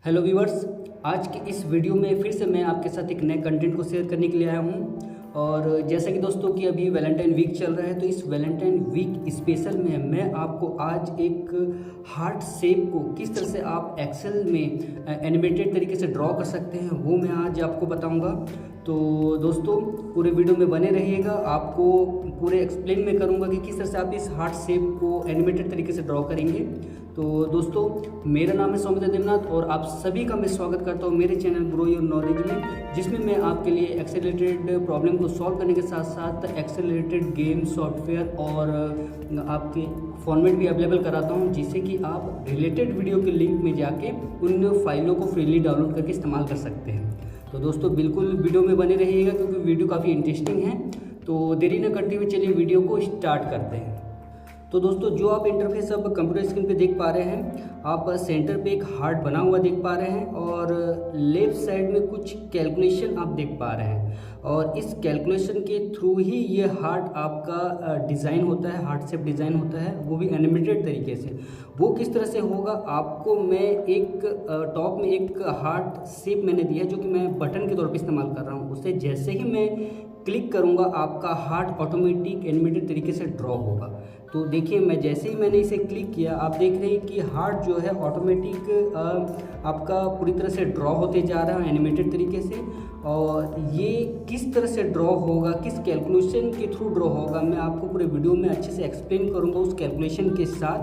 Hello viewers, आज की इस वीडियो में फिर से मैं आपके साथ एक नए कंटेंट को शेयर करने के लिए आया हूँ। और जैसा कि दोस्तों कि अभी वैलेंटाइन वीक चल रहा है, तो इस वैलेंटाइन वीक स्पेशल में मैं आपको आज एक हार्ट शेप को किस तरह से आप एक्सेल में एनिमेटेड तरीके से ड्रॉ कर सकते हैं वो मैं आज आपको बताऊँगा। तो दोस्तों पूरे वीडियो में बने रहिएगा, आपको पूरे एक्सप्लेन में करूँगा कि किस तरह से आप इस हार्ट शेप को एनिमेटेड तरीके से ड्रॉ करेंगे। तो दोस्तों मेरा नाम है सौमित्र देवनाथ और आप सभी का मैं स्वागत करता हूँ मेरे चैनल ग्रो योर नॉलेज में, जिसमें मैं आपके लिए एक्सेल रिलेटेड प्रॉब्लम को सॉल्व करने के साथ साथ एक्सेल रिलेटेड गेम सॉफ्टवेयर और आपके फॉर्मेट भी अवेलेबल कराता हूँ, जिससे कि आप रिलेटेड वीडियो के लिंक में जाके उन फाइलों को फ्रीली डाउनलोड करके इस्तेमाल कर सकते हैं। तो दोस्तों बिल्कुल वीडियो में बने रहिएगा क्योंकि वीडियो काफ़ी इंटरेस्टिंग है। तो देरी न करते हुए चलिए वीडियो को स्टार्ट करते हैं। तो दोस्तों जो आप इंटरफेस अब कंप्यूटर स्क्रीन पे देख पा रहे हैं, आप सेंटर पे एक हार्ट बना हुआ देख पा रहे हैं और लेफ्ट साइड में कुछ कैलकुलेशन आप देख पा रहे हैं। और इस कैलकुलेशन के थ्रू ही ये हार्ट आपका डिज़ाइन होता है, हार्ट शेप डिज़ाइन होता है, वो भी एनिमेटेड तरीके से। वो किस तरह से होगा आपको मैं एक टॉप में एक हार्ट शेप मैंने दिया है जो कि मैं बटन के तौर पे इस्तेमाल कर रहा हूँ। उससे जैसे ही मैं क्लिक करूँगा आपका हार्ट ऑटोमेटिक एनिमेटेड तरीके से ड्रॉ होगा। तो देखिए मैं जैसे ही मैंने इसे क्लिक किया आप देख रहे हैं कि हार्ट जो है ऑटोमेटिक आपका पूरी तरह से ड्रॉ होते जा रहा है एनिमेटेड तरीके से। और ये किस तरह से ड्रॉ होगा, किस कैलकुलेशन के थ्रू ड्रॉ होगा, मैं आपको पूरे वीडियो में अच्छे से एक्सप्लेन करूँगा उस कैलकुलेशन के साथ।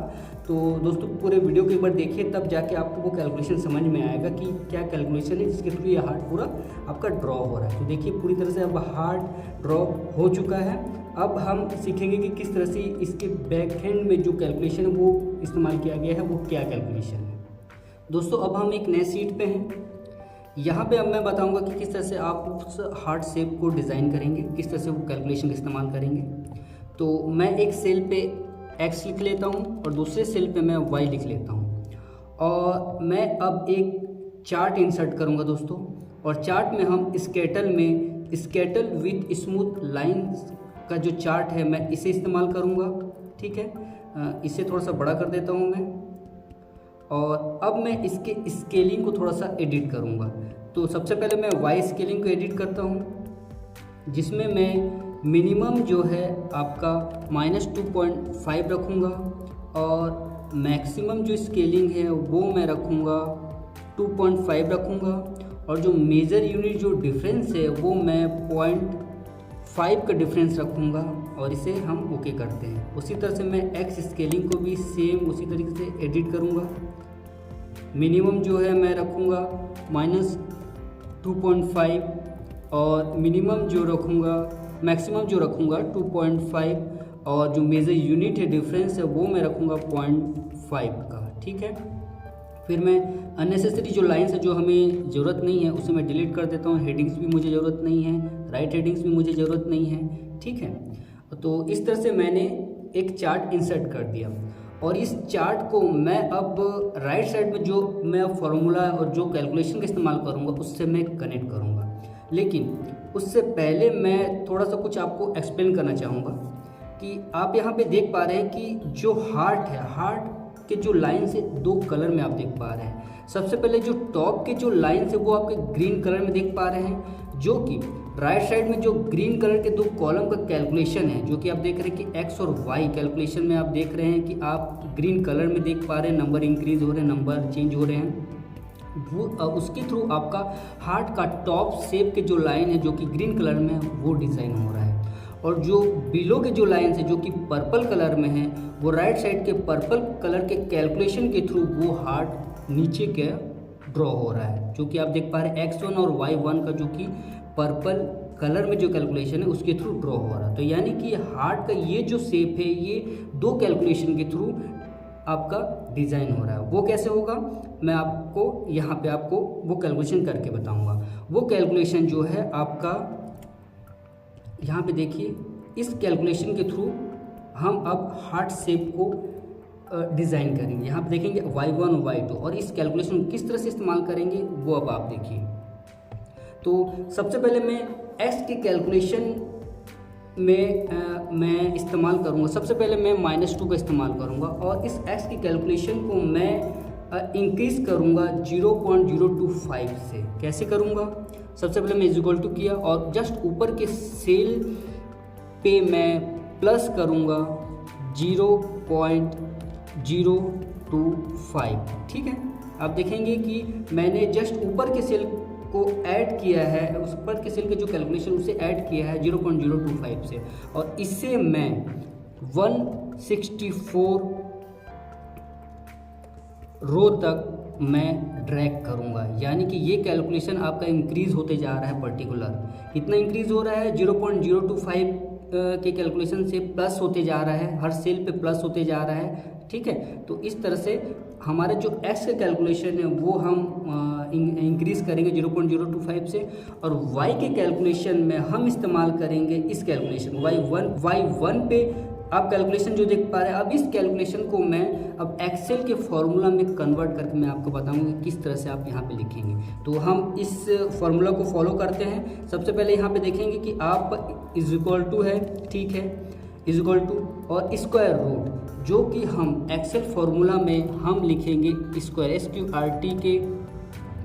तो दोस्तों पूरे वीडियो को एक बार देखिए, तब जाके आपको वो कैलकुलेशन समझ में आएगा कि क्या कैलकुलेशन है जिसके थ्रू ये हार्ट पूरा आपका ड्रॉ हो रहा है। तो देखिए पूरी तरह से अब हार्ट ड्रॉ हो चुका है। अब हम सीखेंगे कि किस तरह से इसके बैक हैंड में जो कैलकुलेशन है वो इस्तेमाल किया गया है, वो क्या कैलकुलेशन है। दोस्तों अब हम एक नए शीट पे हैं। यहाँ पे अब मैं बताऊंगा कि किस तरह से आप उस हार्ट शेप को डिज़ाइन करेंगे, किस तरह से वो कैलकुलेशन का इस्तेमाल करेंगे। तो मैं एक सेल पे एक्स लिख लेता हूँ और दूसरे सेल पे मैं वाई लिख लेता हूँ। और मैं अब एक चार्ट इंसर्ट करूँगा दोस्तों, और चार्ट में हम स्केटल विथ स्मूथ लाइंस का जो चार्ट है मैं इसे इस्तेमाल करूँगा। ठीक है, इसे थोड़ा सा बड़ा कर देता हूँ मैं। और अब मैं इसके स्केलिंग को थोड़ा सा एडिट करूँगा। तो सबसे पहले मैं वाई स्केलिंग को एडिट करता हूँ, जिसमें मैं मिनिमम जो है आपका -2.5 रखूँगा और मैक्सिमम जो स्केलिंग है वो मैं रखूँगा 2.5 रखूँगा। और जो मेजर यूनिट जो डिफरेंस है वो मैं 0.5 का डिफरेंस रखूँगा। और इसे हम ओके करते हैं। उसी तरह से मैं एक्स स्केलिंग को भी सेम उसी तरीके से एडिट करूँगा। मिनिमम जो है मैं रखूँगा -2.5 और मिनिमम जो रखूँगा मैक्सिमम जो रखूँगा 2.5 और जो मेजर यूनिट है डिफरेंस है वो मैं रखूँगा 0.5 का। ठीक है, फिर मैं अननेसेसरी जो लाइन्स है जो हमें ज़रूरत नहीं है उसे मैं डिलीट कर देता हूँ। हेडिंग्स भी मुझे ज़रूरत नहीं है, राइट हेडिंग्स भी मुझे ज़रूरत नहीं है। ठीक है, तो इस तरह से मैंने एक चार्ट इंसर्ट कर दिया। और इस चार्ट को मैं अब राइट साइड में जो मैं फॉर्मूला और जो कैलकुलेशन का इस्तेमाल करूँगा उससे मैं कनेक्ट करूँगा। लेकिन उससे पहले मैं थोड़ा सा कुछ आपको एक्सप्लेन करना चाहूँगा कि आप यहाँ पे देख पा रहे हैं कि जो हार्ट है, हार्ट के जो लाइन्स है दो कलर में आप देख पा रहे हैं। सबसे पहले जो टॉप के जो लाइन्स है वो आपके ग्रीन कलर में देख पा रहे हैं, जो कि राइट साइड में जो ग्रीन कलर के दो कॉलम का कैलकुलेशन है, जो कि आप देख रहे हैं कि एक्स और वाई कैलकुलेशन में आप देख रहे हैं कि आप ग्रीन कलर में देख पा रहे हैं, नंबर इंक्रीज हो रहे हैं, नंबर चेंज हो रहे हैं। वो उसके थ्रू आपका हार्ट का टॉप शेप के जो लाइन है जो कि ग्रीन कलर में है वो डिज़ाइन हो रहा है। और जो बिलो के जो लाइन्स है जो कि पर्पल कलर में है वो राइट साइड के पर्पल कलर के कैलकुलेशन के थ्रू वो हार्ट नीचे के ड्रॉ हो रहा है, जो कि आप देख पा रहे हैं x1 और y1 का जो कि पर्पल कलर में जो कैलकुलेशन है उसके थ्रू ड्रॉ हो रहा है। तो यानी कि हार्ट का ये जो शेप है ये दो कैलकुलेशन के थ्रू आपका डिज़ाइन हो रहा है। वो कैसे होगा मैं आपको यहाँ पे आपको वो कैलकुलेशन करके बताऊँगा। वो कैलकुलेशन जो है आपका यहाँ पे देखिए, इस कैलकुलेशन के थ्रू हम अब हार्ट शेप को डिज़ाइन करेंगे। यहाँ पे देखेंगे y1 और y2 और इस कैलकुलेशन को किस तरह से इस्तेमाल करेंगे वो अब आप देखिए। तो सबसे पहले मैं x के कैलकुलेशन में मैं इस्तेमाल करूँगा। सबसे पहले मैं -2 का इस्तेमाल करूँगा और इस x की कैलकुलेशन को मैं इंक्रीज़ करूँगा 0.025 से। कैसे करूँगा? सबसे पहले मैं इक्वल टू किया और जस्ट ऊपर के सेल पे मैं प्लस करूँगा 0.025। ठीक है, आप देखेंगे कि मैंने जस्ट ऊपर के सेल को ऐड किया है, उस ऊपर के सेल के जो कैलकुलेशन उसे ऐड किया है 0.025 से, और इससे मैं 164 रो तक मैं ड्रैग करूंगा। यानी कि ये कैलकुलेशन आपका इंक्रीज़ होते जा रहा है। पर्टिकुलर कितना इंक्रीज़ हो रहा है? 0.025 के कैलकुलेशन से प्लस होते जा रहा है, हर सेल पे प्लस होते जा रहा है। ठीक है, तो इस तरह से हमारे जो एक्स का कैलकुलेशन है वो हम इंक्रीज़ करेंगे 0.025 से, और वाई के कैलकुलेशन में हम इस्तेमाल करेंगे इस कैलकुलेशन y1 पे आप कैलकुलेशन जो देख पा रहे हैं। अब इस कैलकुलेशन को मैं अब एक्सेल के फॉर्मूला में कन्वर्ट करके मैं आपको बताऊंगा कि किस तरह से आप यहाँ पे लिखेंगे। तो हम इस फॉर्मूला को फॉलो करते हैं। सबसे पहले यहाँ पे देखेंगे कि आप इज इक्वल टू है, ठीक है, इज इक्वल टू और स्क्वायर रूट, जो कि हम एक्सेल फॉर्मूला में हम लिखेंगे स्क्वायर SQRT के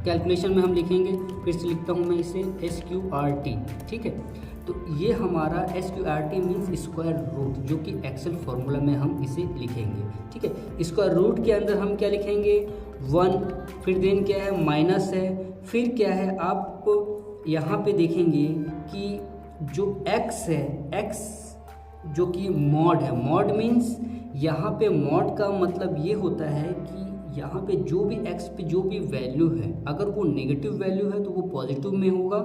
कैलकुलेशन में हम लिखेंगे। फिर से लिखता हूँ मैं इसे SQRT। ठीक है, तो ये हमारा SQRT मीन्स स्क्वायर रूट, जो कि एक्सेल फॉर्मूला में हम इसे लिखेंगे। ठीक है, स्क्वायर रूट के अंदर हम क्या लिखेंगे? 1, फिर देन क्या है? माइनस है, फिर क्या है? आप यहाँ पे देखेंगे कि जो x है, x जो कि मॉड है, मॉड मीन्स यहाँ पे मॉड का मतलब ये होता है कि यहाँ पे जो भी x पे जो भी वैल्यू है, अगर वो नेगेटिव वैल्यू है तो वो पॉजिटिव में होगा,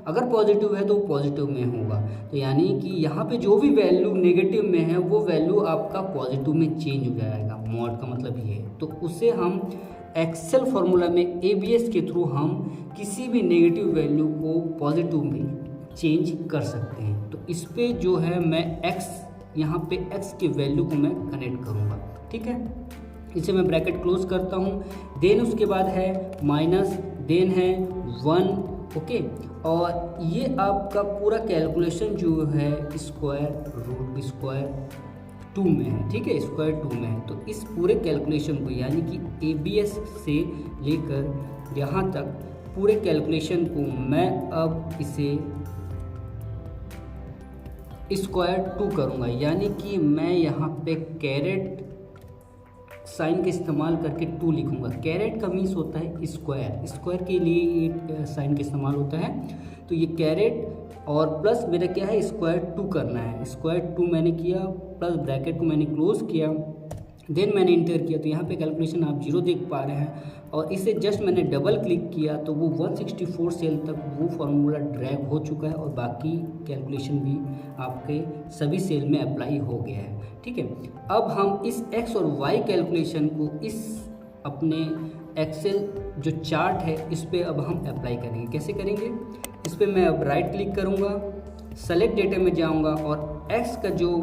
अगर पॉजिटिव है तो वो पॉजिटिव में होगा। तो यानी कि यहाँ पे जो भी वैल्यू नेगेटिव में है वो वैल्यू आपका पॉजिटिव में चेंज हो जाएगा। मॉड का मतलब ये है। तो उसे हम एक्सेल फार्मूला में ABS के थ्रू हम किसी भी नेगेटिव वैल्यू को पॉजिटिव में चेंज कर सकते हैं। तो इस पर जो है मैं यहाँ पे x की वैल्यू को मैं कनेक्ट करूँगा। ठीक है, इसे मैं ब्रैकेट क्लोज करता हूँ। देन उसके बाद है माइनस, देन है 1। ओके, और ये आपका पूरा कैलकुलेशन जो है स्क्वायर रूट स्क्वायर 2 में है। ठीक है, स्क्वायर 2 में है। तो इस पूरे कैलकुलेशन को यानी कि ABS से लेकर यहाँ तक पूरे कैलकुलेशन को मैं अब इसे स्क्वायर 2 करूँगा। यानी कि मैं यहाँ पे कैरेट साइन का इस्तेमाल करके 2 लिखूंगा। कैरेट का मीन्स होता है स्क्वायर, स्क्वायर के लिए एक साइन का इस्तेमाल होता है। तो ये कैरेट और प्लस मेरा क्या है? स्क्वायर 2 करना है। स्क्वायर 2 मैंने किया, प्लस ब्रैकेट को मैंने क्लोज किया, देन मैंने इंटर किया। तो यहाँ पे कैलकुलेशन आप 0 देख पा रहे हैं, और इसे जस्ट मैंने डबल क्लिक किया तो वो 164 सेल तक वो फार्मूला ड्रैग हो चुका है, और बाकी कैलकुलेशन भी आपके सभी सेल में अप्लाई हो गया है। ठीक है, अब हम इस x और y कैलकुलेशन को इस अपने एक्सेल जो चार्ट है इस पर अब हम अप्लाई करेंगे। कैसे करेंगे? इस पर मैं अब राइट क्लिक करूँगा, सेलेक्ट डेटा में जाऊँगा, और x का जो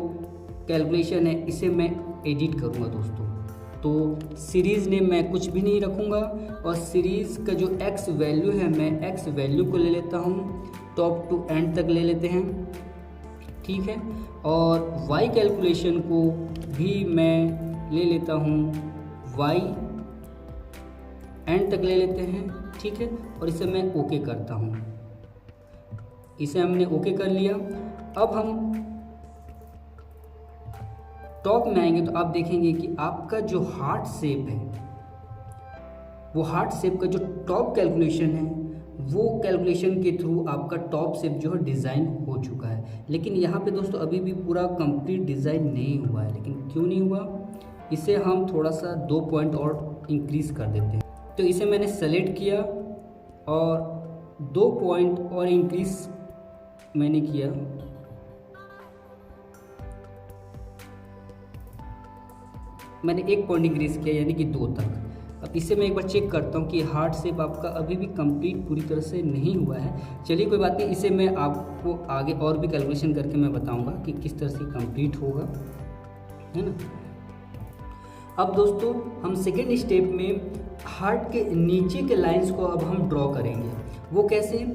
कैलकुलेशन है इसे मैं एडिट करूँगा दोस्तों। तो सीरीज़ नेम मैं कुछ भी नहीं रखूँगा, और सीरीज़ का जो x वैल्यू है मैं x वैल्यू को ले लेता हूँ, टॉप टू एंड तक ले लेते हैं। ठीक है, और y कैलकुलेशन को भी मैं ले लेता हूँ, y एंड तक ले लेते हैं। ठीक है, और इसे मैं ओके करता हूँ। इसे हमने ओके कर लिया। अब हम टॉप में आएंगे तो आप देखेंगे कि आपका जो हार्ट शेप है, वो हार्ट शेप का जो टॉप कैलकुलेशन है वो कैलकुलेशन के थ्रू आपका टॉप शेप जो है डिज़ाइन हो चुका है। लेकिन यहाँ पे दोस्तों अभी भी पूरा कंप्लीट डिज़ाइन नहीं हुआ है। लेकिन क्यों नहीं हुआ? इसे हम थोड़ा सा 2 पॉइंट और इंक्रीज़ कर देते हैं। तो इसे मैंने सेलेक्ट किया और 2 पॉइंट और इंक्रीज़ मैंने किया। मैंने 1 पॉइंट इंक्रीज़ किया यानी कि 2 तक। अब इसे मैं एक बार चेक करता हूँ कि हार्ट शेप आपका अभी भी कंप्लीट पूरी तरह से नहीं हुआ है। चलिए कोई बात नहीं, इसे मैं आपको आगे और भी कैलकुलेशन करके मैं बताऊँगा कि किस तरह से कंप्लीट होगा, है ना। अब दोस्तों हम सेकेंड स्टेप में हार्ट के नीचे के लाइंस को अब हम ड्रॉ करेंगे। वो कैसे?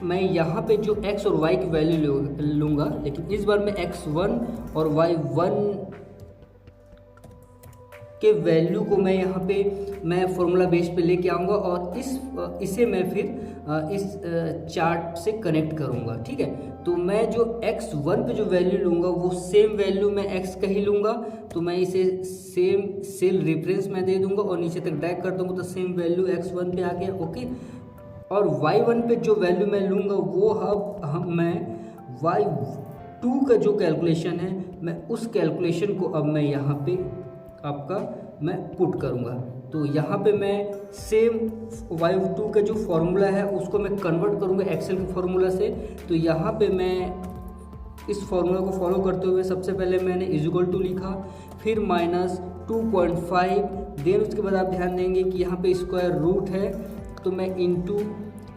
मैं यहाँ पे जो x और y की वैल्यू लूँगा, लेकिन इस बार मैं x1 और y1 के वैल्यू को मैं यहाँ पे मैं फॉर्मूला बेस पे लेके आऊँगा और इसे मैं फिर इस चार्ट से कनेक्ट करूँगा। ठीक है, तो मैं जो x1 पे जो वैल्यू लूँगा वो सेम वैल्यू मैं x का ही लूँगा, तो मैं इसे सेम सेल रेफरेंस में दे दूँगा और नीचे तक ड्रैग कर दूँगा तो सेम वैल्यू x1 पे आ गया। ओके, और y1 पे जो वैल्यू मैं लूँगा वो अब मैं y2 का जो कैलकुलेशन है मैं उस कैलकुलेशन को अब मैं यहाँ पे आपका मैं पुट करूँगा। तो यहाँ पे मैं सेम y2 का जो फॉर्मूला है उसको मैं कन्वर्ट करूँगा एक्सेल के फॉर्मूला से। तो यहाँ पे मैं इस फॉर्मूला को फॉलो करते हुए सबसे पहले मैंने = लिखा, फिर -2.5, देन उसके बाद आप ध्यान देंगे कि यहाँ पे स्क्वायर रूट है तो मैं into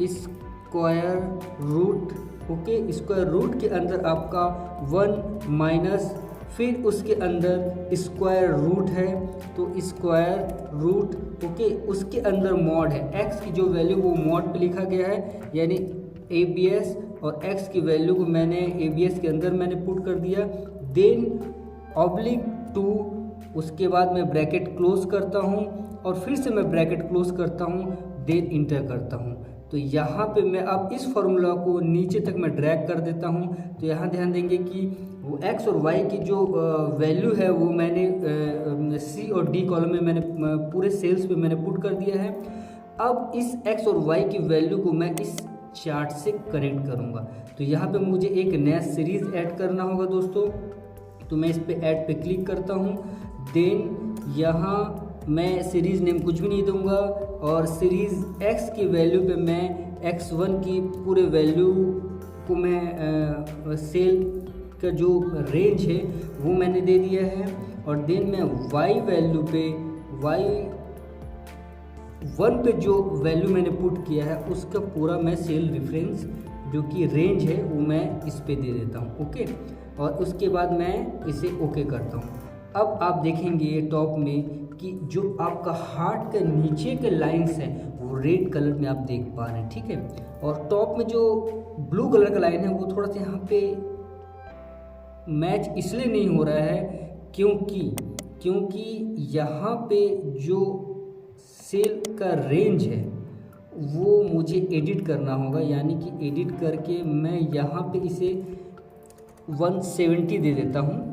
square root. Okay, square root के अंदर आपका 1 माइनस, फिर उसके अंदर स्क्वायर रूट है तो स्क्वायर रूट। ओके, उसके अंदर मॉड है, x की जो वैल्यू वो मॉड पे लिखा गया है यानी ABS, और x की वैल्यू को मैंने ABS के अंदर मैंने पुट कर दिया। देन /2, उसके बाद मैं ब्रैकेट क्लोज करता हूँ और फिर से मैं ब्रैकेट क्लोज करता हूँ, देन इंटर करता हूँ। तो यहाँ पे मैं अब इस फॉर्मूला को नीचे तक मैं ड्रैग कर देता हूँ। तो यहाँ ध्यान देंगे कि वो x और y की जो वैल्यू है वो मैंने C और D कॉलम में मैंने पूरे सेल्स पे मैंने पुट कर दिया है। अब इस x और y की वैल्यू को मैं इस चार्ट से कनेक्ट करूँगा। तो यहाँ पे मुझे एक नया सीरीज़ ऐड करना होगा दोस्तों, तो मैं इस पे ऐड पे क्लिक करता हूँ। देन यहाँ मैं सीरीज़ नेम कुछ भी नहीं दूंगा और सीरीज़ x की वैल्यू पे मैं x1 की पूरे वैल्यू को मैं सेल का जो रेंज है वो मैंने दे दिया है। और देन मैं y वैल्यू पे y1 पे जो वैल्यू मैंने पुट किया है उसका पूरा मैं सेल रेफरेंस जो कि रेंज है वो मैं इस पे दे देता हूँ। ओके, और उसके बाद मैं इसे ओके करता हूँ। अब आप देखेंगे टॉप में कि जो आपका हार्ट के नीचे के लाइंस हैं वो रेड कलर में आप देख पा रहे हैं। ठीक है, और टॉप में जो ब्लू कलर का लाइन है वो थोड़ा सा यहाँ पे मैच इसलिए नहीं हो रहा है क्योंकि यहाँ पे जो सेल का रेंज है वो मुझे एडिट करना होगा, यानी कि एडिट करके मैं यहाँ पे इसे 170 दे देता हूँ।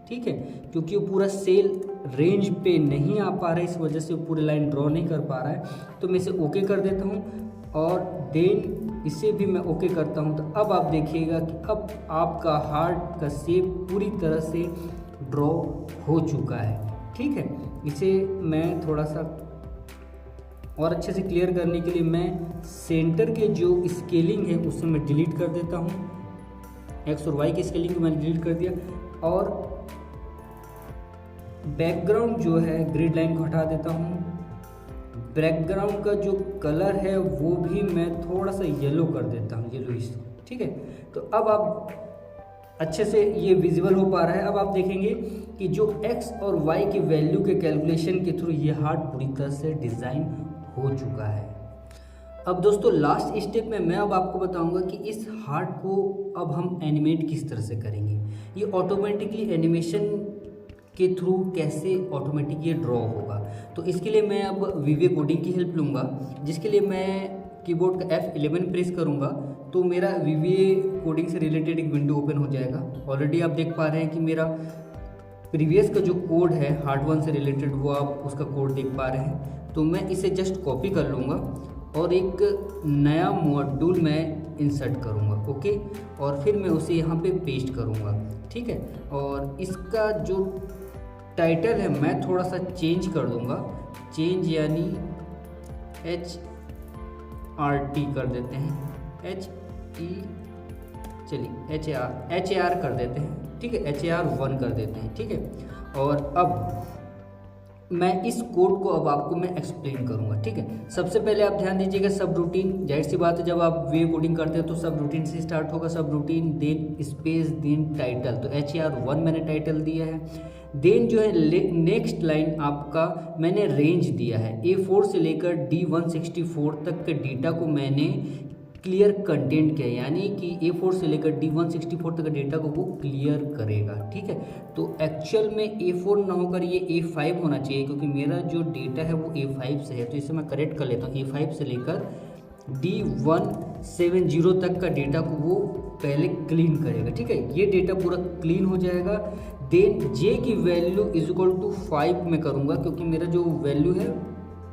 ठीक है, क्योंकि वो पूरा सेल रेंज पे नहीं आ पा रहा है, इस वजह से वो पूरी लाइन ड्रॉ नहीं कर पा रहा है। तो मैं इसे ओके कर देता हूँ और देन इसे भी मैं ओके करता हूँ। तो अब आप देखिएगा कि अब आपका हार्ट का शेप पूरी तरह से ड्रॉ हो चुका है। ठीक है, इसे मैं थोड़ा सा और अच्छे से क्लियर करने के लिए मैं सेंटर के जो स्केलिंग है उसे मैं डिलीट कर देता हूँ। x और y की स्केलिंग को मैंने डिलीट कर दिया और बैकग्राउंड जो है ग्रिड लाइन को हटा देता हूँ। बैकग्राउंड का जो कलर है वो भी मैं थोड़ा सा येलो कर देता हूँ, येलोइश। ठीक है, तो अब आप अच्छे से ये विजिबल हो पा रहा है। अब आप देखेंगे कि जो x और y की वैल्यू के कैलकुलेशन के थ्रू ये हार्ट पूरी तरह से डिज़ाइन हो चुका है। अब दोस्तों लास्ट स्टेप में मैं अब आपको बताऊंगा कि इस हार्ट को अब हम एनिमेट किस तरह से करेंगे। ये ऑटोमेटिकली एनिमेशन के थ्रू कैसे ऑटोमेटिक ये ड्रॉ होगा। तो इसके लिए मैं अब VBA कोडिंग की हेल्प लूँगा, जिसके लिए मैं कीबोर्ड का F11 प्रेस करूँगा तो मेरा VBA कोडिंग से रिलेटेड एक विंडो ओपन हो जाएगा। ऑलरेडी आप देख पा रहे हैं कि मेरा प्रीवियस का जो कोड है हार्ट 1 से रिलेटेड वो आप उसका कोड देख पा रहे हैं। तो मैं इसे जस्ट कॉपी कर लूँगा और एक नया मॉड्यूल मैं इंसर्ट करूँगा। ओके, और फिर मैं उसे यहाँ पे पेस्ट करूँगा। ठीक है, और इसका जो टाइटल है मैं थोड़ा सा चेंज कर दूँगा, चेंज यानी HRT कर देते हैं, HAR कर देते हैं। ठीक है, HAR1 कर देते हैं। ठीक है, और अब मैं इस कोड को अब आपको मैं एक्सप्लेन करूंगा। ठीक है, सबसे पहले आप ध्यान दीजिएगा सब रूटीन, जाहिर सी बात है जब आप VBA कोडिंग करते हैं तो सब रूटीन से स्टार्ट होगा। सब routine then space then title, तो HAR1 मैंने टाइटल दिया है। देन जो है नेक्स्ट लाइन आपका मैंने रेंज दिया है, A4 से लेकर D164 तक के डेटा को मैंने क्लियर कंटेंट क्या है, यानी कि A4 से लेकर D164 तक का डेटा को वो क्लियर करेगा। ठीक है, तो एक्चुअल में A4 ना होकर ये A5 होना चाहिए, क्योंकि मेरा जो डेटा है वो A5 से है। तो इसे मैं करेक्ट कर लेता हूँ, A5 से लेकर D170 तक का डेटा को वो पहले क्लीन करेगा। ठीक है, ये डेटा पूरा क्लीन हो जाएगा। देन J की वैल्यू इज इक्वल टू 5 में करूँगा, क्योंकि मेरा जो वैल्यू है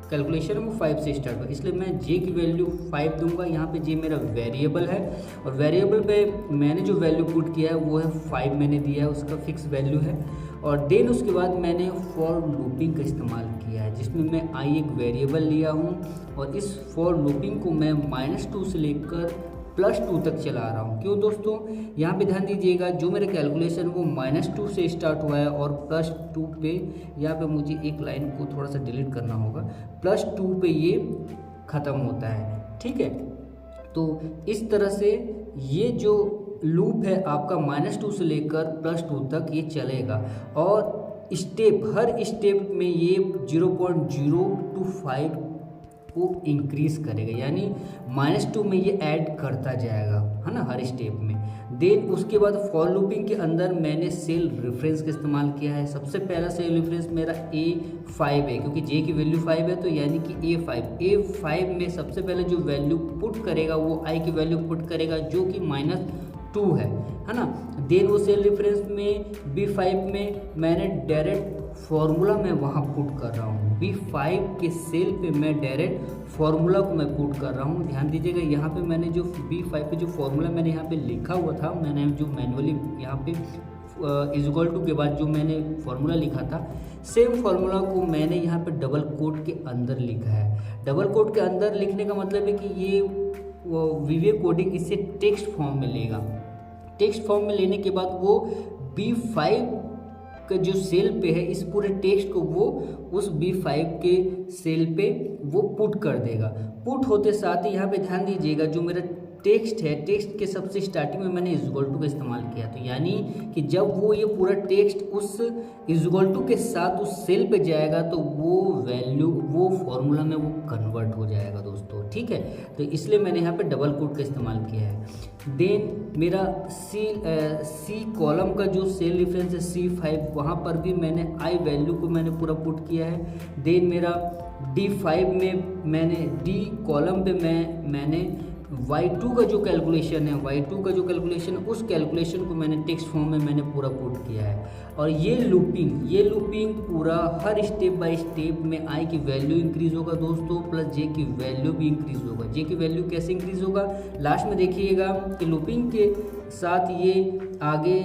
कैलकुलेशन वो 5 से स्टार्ट हुआ, इसलिए मैं J की वैल्यू 5 दूंगा। यहाँ पे J मेरा वेरिएबल है और वेरिएबल पे मैंने जो वैल्यू पुट किया है वो है 5 मैंने दिया है, उसका फिक्स वैल्यू है। और देन उसके बाद मैंने फॉर लूपिंग का इस्तेमाल किया है, जिसमें मैं I एक वेरिएबल लिया हूँ और इस फॉर लूपिंग को मैं -2 से लेकर +2 तक चला रहा हूँ। क्यों दोस्तों, यहाँ पे ध्यान दीजिएगा, जो मेरा कैलकुलेशन वो -2 से स्टार्ट हुआ है और +2 पे, यहाँ पे मुझे एक लाइन को थोड़ा सा डिलीट करना होगा, +2 पे ये ख़त्म होता है। ठीक है, तो इस तरह से ये जो लूप है आपका -2 से लेकर +2 तक ये चलेगा और हर स्टेप में ये 0.025 को इंक्रीज करेगा, यानी -2 में ये ऐड करता जाएगा, है ना, हर स्टेप में। देन उसके बाद फॉर लूपिंग के अंदर मैंने सेल रेफरेंस का इस्तेमाल किया है। सबसे पहला सेल रेफरेंस मेरा A5 है, क्योंकि J की वैल्यू 5 है, तो यानी कि A5 में सबसे पहले जो वैल्यू पुट करेगा वो I की वैल्यू पुट करेगा, जो कि -2 है ना। देन वो सेल रेफरेंस में B5 में मैंने डायरेक्ट फॉर्मूला मैं वहाँ पुट कर रहा हूँ, B5 के सेल पे मैं डायरेक्ट फॉर्मूला को मैं पुट कर रहा हूँ। ध्यान दीजिएगा, यहाँ पे मैंने जो B5 पे जो फॉर्मूला मैंने यहाँ पे लिखा हुआ था, मैंने जो मैनुअली यहाँ पे इक्वल टू के बाद जो मैंने फॉर्मूला लिखा था, सेम फॉर्मूला को मैंने यहाँ पे डबल कोट के अंदर लिखा है। डबल कोट के अंदर लिखने का मतलब है कि ये विवेक कोडिंग इसे टेक्स्ट फॉर्म में लेगा। टेक्स्ट फॉर्म में लेने के बाद वो B5 का जो सेल पे है, इस पूरे टेक्स्ट को वो उस B5 के सेल पे वो पुट कर देगा। पुट होते साथ ही यहाँ पे ध्यान दीजिएगा, जो मेरा टेक्स्ट है, टेक्स्ट के सबसे स्टार्टिंग में मैंने इक्वल टू का इस्तेमाल किया, तो यानी कि जब वो ये पूरा टेक्स्ट उस इक्वल टू के साथ उस सेल पे जाएगा तो वो वैल्यू वो फॉर्मूला में वो कन्वर्ट हो जाएगा दोस्तों। ठीक है, तो इसलिए मैंने यहाँ पे डबल कोट का इस्तेमाल किया है। देन मेरा सी कॉलम का जो सेल रेफरेंस है C5, वहाँ पर भी मैंने I वैल्यू को मैंने पूरा पुट किया है। देन मेरा D5 में मैंने D कॉलम पे मैंने Y2 का जो कैलकुलेशन है, Y2 का जो कैलकुलेशन, उस कैलकुलेशन को मैंने टेक्स्ट फॉर्म में मैंने पूरा पुट किया है। और ये लूपिंग पूरा हर स्टेप बाय स्टेप में I की वैल्यू इंक्रीज होगा दोस्तों, प्लस J की वैल्यू भी इंक्रीज होगा। J की वैल्यू कैसे इंक्रीज होगा, लास्ट में देखिएगा कि लूपिंग के साथ ये आगे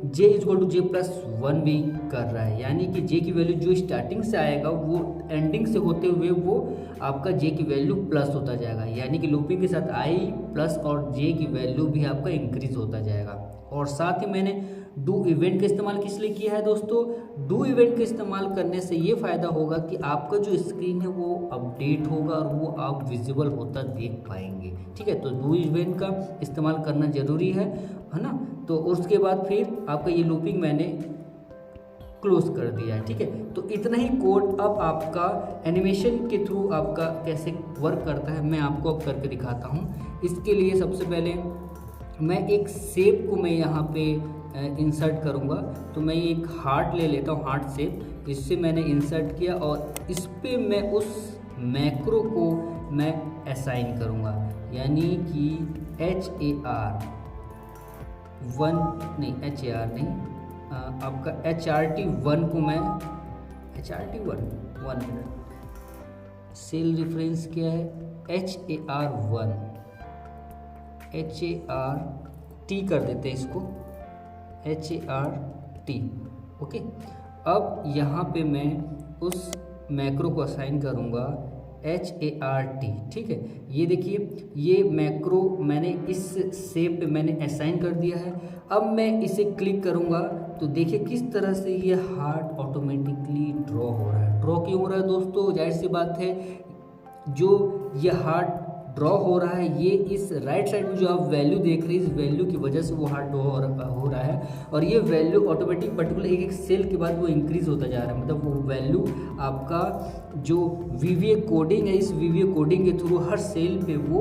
J = J+1 भी कर रहा है, यानी कि J की वैल्यू जो स्टार्टिंग से आएगा वो एंडिंग से होते हुए वो आपका J की वैल्यू प्लस होता जाएगा, यानी कि लूपिंग के साथ I प्लस और J की वैल्यू भी आपका इंक्रीज होता जाएगा। और साथ ही मैंने डू इवेंट का इस्तेमाल किस लिए किया है दोस्तों, डू इवेंट का इस्तेमाल करने से ये फ़ायदा होगा कि आपका जो स्क्रीन है वो अपडेट होगा और वो आप विजिबल होता देख पाएंगे। ठीक है, तो डू इवेंट का इस्तेमाल करना ज़रूरी है ना। तो उसके बाद फिर आपका ये लूपिंग मैंने क्लोज कर दिया है। ठीक है, तो इतना ही कोड। अब आपका एनिमेशन के थ्रू आपका कैसे वर्क करता है मैं आपको अब करके दिखाता हूँ। इसके लिए सबसे पहले मैं एक शेप को मैं यहाँ पे इंसर्ट करूँगा, तो मैं एक हार्ट ले लेता हूँ, हार्ट शेप, इससे मैंने इंसर्ट किया और इस पे मैं उस मैक्रो को मैं असाइन करूँगा, यानी कि आपका HRT1 को मैं HRT1 मिनट सेल रेफरेंस क्या है HART कर देते हैं इसको HART। ओके, अब यहाँ पे मैं उस मैक्रो को असाइन करूँगा HART। ठीक है, ये देखिए ये मैक्रो मैंने इस शेप पे मैंने असाइन कर दिया है। अब मैं इसे क्लिक करूँगा तो देखिए किस तरह से ये हार्ट ऑटोमेटिकली ड्रॉ हो रहा है। ड्रॉ क्यों हो रहा है दोस्तों, जाहिर सी बात है, जो ये हार्ट ड्रॉ हो रहा है, ये इस राइट साइड में जो आप वैल्यू देख रहे हैं, इस वैल्यू की वजह से वो हार्ट ड्रॉ हो रहा है। और ये वैल्यू ऑटोमेटिक पर्टिकुलर एक एक सेल के बाद वो इंक्रीज़ होता जा रहा है। मतलब वो वैल्यू आपका जो VVA कोडिंग है, इस VVA कोडिंग के थ्रू हर सेल पे वो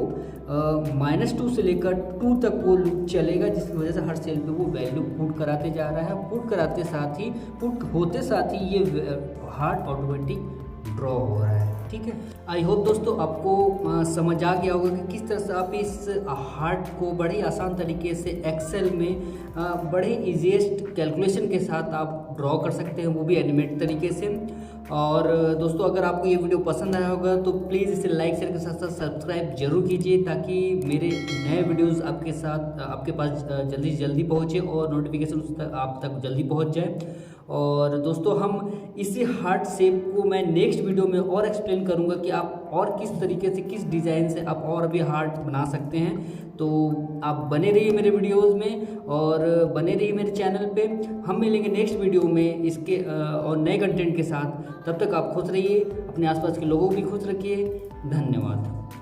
-2 से लेकर 2 तक वो लूप चलेगा, जिसकी वजह से हर सेल पे वो वैल्यू पुट कराते जा रहा है। पुट कराते साथ ही, पुट होते साथ ही ये हार्ट ऑटोमेटिक ड्रॉ हो रहा है। ठीक है, आई होप दोस्तों आपको समझ आ गया होगा कि किस तरह से आप इस हार्ट को बड़े ही आसान तरीके से एक्सेल में बड़े ईजीएस्ट कैलकुलेशन के साथ आप ड्रॉ कर सकते हैं, वो भी एनिमेट तरीके से। और दोस्तों अगर आपको ये वीडियो पसंद आया होगा तो प्लीज़ इसे लाइक शेयर के साथ साथ सब्सक्राइब जरूर कीजिए, ताकि मेरे नए वीडियोस आपके पास जल्दी से जल्दी पहुँचे और नोटिफिकेशन आप तक जल्दी पहुँच जाए। और दोस्तों हम इसी हार्ट शेप को मैं नेक्स्ट वीडियो में और एक्सप्लेन करूंगा कि आप और किस तरीके से, किस डिज़ाइन से आप और भी हार्ट बना सकते हैं। तो आप बने रहिए मेरे वीडियोस में और बने रहिए मेरे चैनल पे। हम मिलेंगे नेक्स्ट वीडियो में इसके और नए कंटेंट के साथ। तब तक आप खुश रहिए, अपने आसपास के लोगों को भी खुश रखिए। धन्यवाद।